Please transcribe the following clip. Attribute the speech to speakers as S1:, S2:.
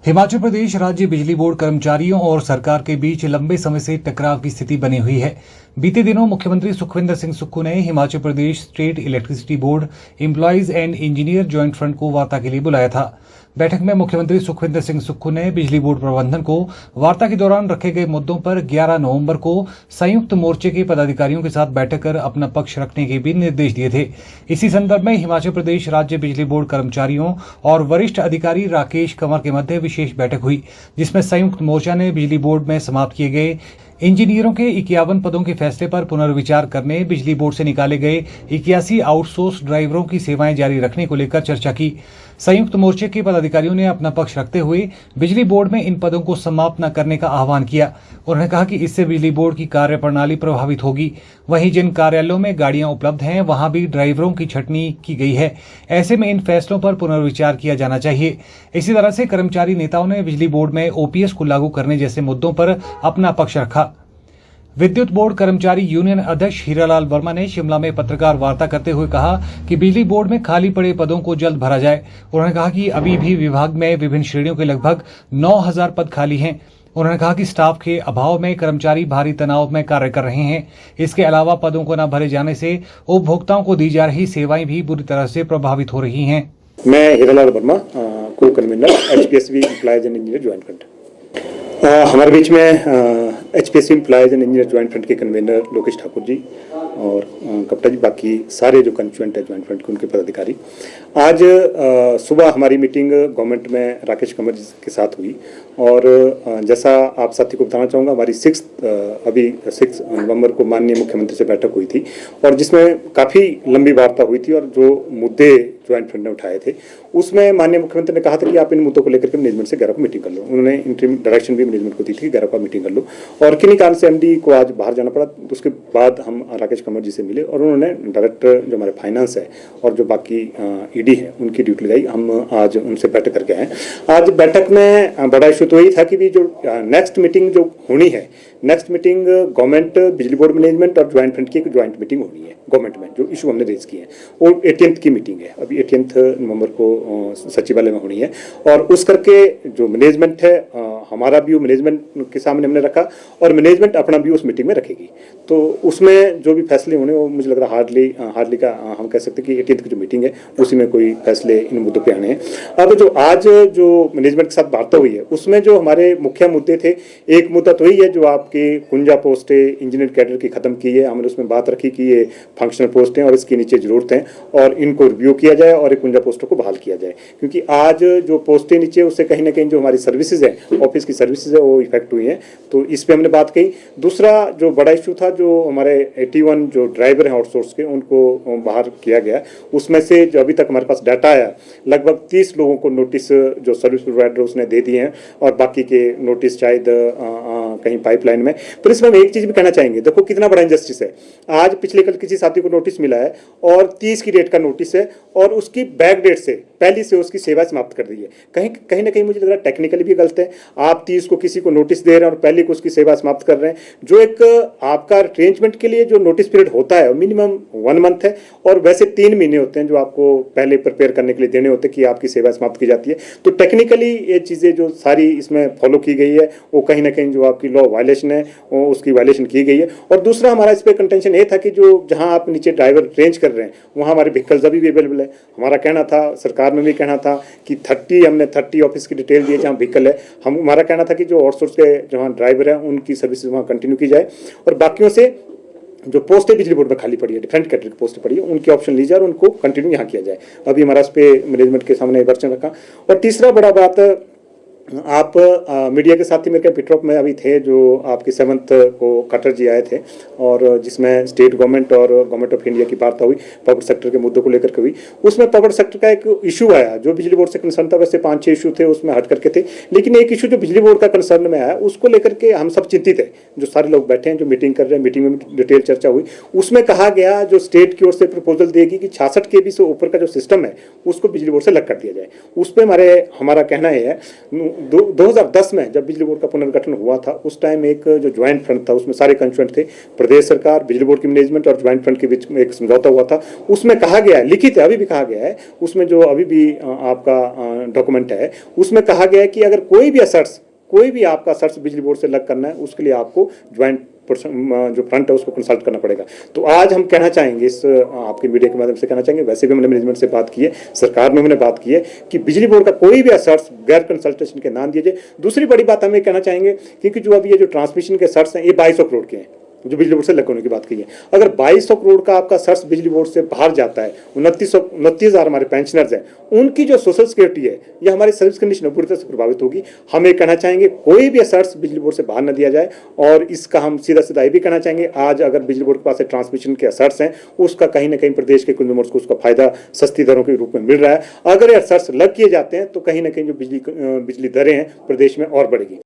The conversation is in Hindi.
S1: हिमाचल प्रदेश राज्य बिजली बोर्ड कर्मचारियों और सरकार के बीच लंबे समय से टकराव की स्थिति बनी हुई है। बीते दिनों मुख्यमंत्री सुखविंदर सिंह सुक्खू ने Himachal Pradesh state electricity board employees and engineer joint front को वार्ता के लिए बुलाया था। बैठक में मुख्यमंत्री सुखविंदर सिंह सुक्खू ने बिजली बोर्ड प्रबंधन को वार्ता के दौरान रखे गए मुद्दों पर 11 नवंबर को संयुक्त मोर्चे के पदाधिकारियों के साथ बैठक कर अपना पक्ष रखने के भी निर्देश दिए थे। इसी संदर्भ में हिमाचल प्रदेश राज्य बिजली बोर्ड कर्मचारियों और वरिष्ठ अधिकारी राकेश कंवर के मध्य विशेष बैठक हुई, जिसमें संयुक्त मोर्चा ने बिजली बोर्ड में समाप्त किए गए इंजीनियरों के 51 पदों के फैसले पर पुनर्विचार करने, बिजली बोर्ड से निकाले गए 81 आउटसोर्स ड्राइवरों की सेवाएं जारी रखने को लेकर चर्चा की। संयुक्त मोर्चे के पदाधिकारियों ने अपना पक्ष रखते हुए बिजली बोर्ड में इन पदों को समाप्त न करने का आह्वान किया। उन्होंने कहा कि इससे बिजली बोर्ड की कार्य प्रणाली प्रभावित होगी। वहीं जिन कार्यालयों में गाड़ियां उपलब्ध हैं, वहां भी ड्राइवरों की छंटनी की गई है। ऐसे में इन फैसलों पर पुनर्विचार किया जाना चाहिए। इसी तरह से कर्मचारी नेताओं ने बिजली बोर्ड में ओपीएस को लागू करने जैसे मुद्दों पर अपना पक्ष रखा। विद्युत बोर्ड कर्मचारी यूनियन अध्यक्ष हीरालाल वर्मा ने शिमला में पत्रकार वार्ता करते हुए कहा कि बिजली बोर्ड में खाली पड़े पदों को जल्द भरा जाए। उन्होंने कहा कि अभी भी विभाग में विभिन्न श्रेणियों के लगभग 9,000 पद खाली हैं। उन्होंने कहा कि स्टाफ के अभाव में कर्मचारी भारी तनाव में कार्य कर रहे हैं। इसके अलावा पदों को न भरे जाने से उपभोक्ताओं को दी जा रही सेवाएं भी बुरी तरह से प्रभावित हो रही हैं।
S2: मैं हीरालाल वर्मा, को convener HPSV employees and engineer joint front. हमारे बीच में HPSV employees and engineer joint front के कन्वीनर लोकेश ठाकुर जी और कप्ता जी, बाकी सारे जो कंस्टिट्यूएंट है ज्वाइंट फ्रंट के उनके पदाधिकारी। आज सुबह हमारी मीटिंग गवर्नमेंट में राकेश कंवर जी के साथ हुई और जैसा आप साथी को बताना चाहूँगा, हमारी 6 नवंबर को माननीय मुख्यमंत्री से बैठक हुई थी और जिसमें काफ़ी लंबी वार्ता हुई थी और जो मुद्दे ज्वाइंट फ्रंट ने उठाए थे उसमें माननीय मुख्यमंत्री ने कहा था कि आप इन मुद्दों को लेकर के मैनेजमेंट से 11 को मीटिंग कर लो। उन्होंने इंटरिम डायरेक्शन भी मैनेजमेंट को दी थी कि 11 को मीटिंग कर लो और किन्हीं कारण से एमडी को आज बाहर जाना पड़ा। उसके बाद हम राकेश कंवर जी से मिले और उन्होंने डायरेक्टर जो हमारे फाइनेंस है और जो बाकी ईडी है उनकी ड्यूटी लगाई। हम आज उनसे बैठक करके आए। आज बैठक में बड़ा इशू तो यही था कि भी जो नेक्स्ट मीटिंग जो होनी है, नेक्स्ट मीटिंग गवर्नमेंट बिजली बोर्ड मैनेजमेंट और ज्वाइंट फ्रंट की एक ज्वाइंट मीटिंग होनी है गवर्नमेंट में। जो इशू हमने रेज किए हैं वो 18th की मीटिंग है, अभी 18th नवंबर को सचिवालय में होनी है और उस करके जो मैनेजमेंट है, हमारा व्यू मैनेजमेंट के सामने हमने रखा और मैनेजमेंट अपना व्यू उस मीटिंग में रखेगी। तो उसमें जो भी फैसले होने वो मुझे लग रहा हार्डली का हम कह सकते हैं कि 18th की जो मीटिंग है उसी में कोई फैसले इन मुद्दों पे आने हैं। अब जो आज जो मैनेजमेंट के साथ वार्ता हुई है उसमें जो हमारे मुख्य मुद्दे थे, एक मुद्दा तो यही है जो आपकी कुंजा पोस्ट है इंजीनियर कैडर की खत्म की है। हमने उसमें बात रखी कि ये फंक्शनल पोस्ट हैं और इसके नीचे जरूरत है और इनको रिव्यू किया जाए और एक कुंजा पोस्टों को बहाल किया जाए, क्योंकि आज जो पोस्टें नीचे उससे कहीं ना कहीं जो हमारी सर्विसेज है, ऑफिस की सर्विसेज है, वो इफेक्ट हुई हैं। तो इस पे हमने बात कही। दूसरा जो बड़ा इशू था, जो हमारे 81 जो ड्राइवर हैं आउटसोर्स के उनको बाहर किया गया, उसमें से जो अभी तक हमारे पास डाटा आया लगभग 30 लोगों को नोटिस जो सर्विस प्रोवाइडर उसने दे दिए हैं और बाकी के नोटिस शायद कहीं पाइपलाइन में। पर इसमें हम एक चीज भी कहना चाहेंगे, देखो कितना बड़ा इंजस्टिस है। आज पिछले कल किसी साथी को नोटिस मिला है और 30 की डेट का नोटिस है और उसकी बैक डेट से पहली से उसकी सेवा समाप्त कर दी है। कहीं ना कहीं मुझे लग रहा है टेक्निकली भी गलत है। आप 30 को किसी को नोटिस दे रहे हैं और पहले को उसकी सेवा समाप्त कर रहे हैं। जो एक आपका अरेंजमेंट के लिए जो नोटिस पीरियड होता है मिनिमम 1 मंथ है और वैसे 3 महीने होते हैं जो आपको पहले प्रिपेयर करने के लिए देने होते हैं कि आपकी सेवा समाप्त की जाती है। तो टेक्निकली ये चीज़ें जो सारी इसमें फॉलो की गई है वो कहीं ना कहीं जो आपकी लॉ वायलेशन है वो उसकी वायलेशन की गई है। और दूसरा हमारा इस पर कंटेंशन ये था कि जो जहाँ आप नीचे ड्राइवर रेंज कर रहे हैं वहाँ हमारे व्हीकल्स अभी भी अवेलेबल है। हमारा कहना था, सरकार में भी कहना था कि हमने 30 ऑफिस की डिटेल दी है जहाँ व्हीकल है। हमारा कहना था कि जो आउटसोर्स के जहाँ ड्राइवर हैं उनकी सर्विसेज वहाँ कंटिन्यू की जाए और बाकियों से जो पोस्टें बिजली बोर्ड में खाली पड़ी है, डिफरेंट कैटेगरी की पोस्टें पड़ी है, उनकी ऑप्शन ली जाए और उनको कंटिन्यू यहाँ किया जाए। अभी हमारा इस पे मैनेजमेंट के सामने वर्चन रखा। और तीसरा बड़ा बात, आप मीडिया के साथ ही मेरे पिटरॉप में अभी थे जो आपकी 7th को खट्टर जी आए थे और जिसमें स्टेट गवर्नमेंट और गवर्नमेंट ऑफ इंडिया की वार्ता हुई पावर सेक्टर के मुद्दों को लेकर के हुई। उसमें पावर सेक्टर का एक इशू आया जो बिजली बोर्ड से कंसर्न था। वैसे 5-6 इशू थे उसमें हट करके थे, लेकिन एक इशू जो बिजली बोर्ड का कंसर्न में आया उसको लेकर के हम सब चिंतित है। जो सारे लोग बैठे हैं, जो मीटिंग कर रहे हैं, मीटिंग में डिटेल चर्चा हुई। उसमें कहा गया जो स्टेट की ओर से प्रपोजल देगी कि 66 kV से ऊपर का जो सिस्टम है उसको बिजली बोर्ड से अलग कर दिया जाए। उस पर हमारा कहना है 2010 में जब बिजली बोर्ड का पुनर्गठन हुआ था, उस टाइम एक जो ज्वाइंट फ्रंट था उसमें सारे कंस्टिट्यूएंट थे, प्रदेश सरकार, बिजली बोर्ड की मैनेजमेंट और ज्वाइंट फ्रंट के बीच में एक समझौता हुआ था। उसमें कहा गया है, लिखित है, अभी भी कहा गया है, उसमें जो अभी भी आपका डॉक्यूमेंट है उसमें कहा गया है कि अगर कोई भी आपका सर्च बिजली बोर्ड से अलग करना है, उसके लिए आपको ज्वाइंट जो फ्रंट है उसको कंसल्ट करना पड़ेगा। तो आज हम कहना चाहेंगे, इस आपके मीडिया के माध्यम से कहना चाहेंगे, वैसे भी हमने मैनेजमेंट से बात की है, सरकार में हमने बात की है कि बिजली बोर्ड का कोई भी सर्च गैर कंसल्टेशन के नाम दिए जाए। दूसरी बड़ी बात हमें कहना चाहेंगे, क्योंकि जो अभी ये जो ट्रांसमिशन के सर्च हैं ये 2200 करोड़ के हैं, जो बिजली बोर्ड से अलग होने की बात की है। अगर 2200 करोड़ का आपका सर्च बिजली बोर्ड से बाहर जाता है, 29,000 हमारे पेंशनर्स हैं, उनकी जो सोशल सिक्योरिटी है या हमारी सर्विस कंडीशन पूरी तरह से प्रभावित होगी। हम ये कहना चाहेंगे कोई भी सर्च बिजली बोर्ड से बाहर न दिया जाए, और इसका हम सीधा ये भी कहना चाहेंगे, आज अगर बिजली बोर्ड के पास ट्रांसमिशन के सर्च हैं, उसका कहीं ना कहीं प्रदेश के कंज्यूमर्स को उसका फायदा सस्ती दरों के रूप में मिल रहा है। अगर ये सर्च लग किए जाते हैं तो कहीं ना कहीं जो बिजली दरें हैं प्रदेश में और बढ़ेगी।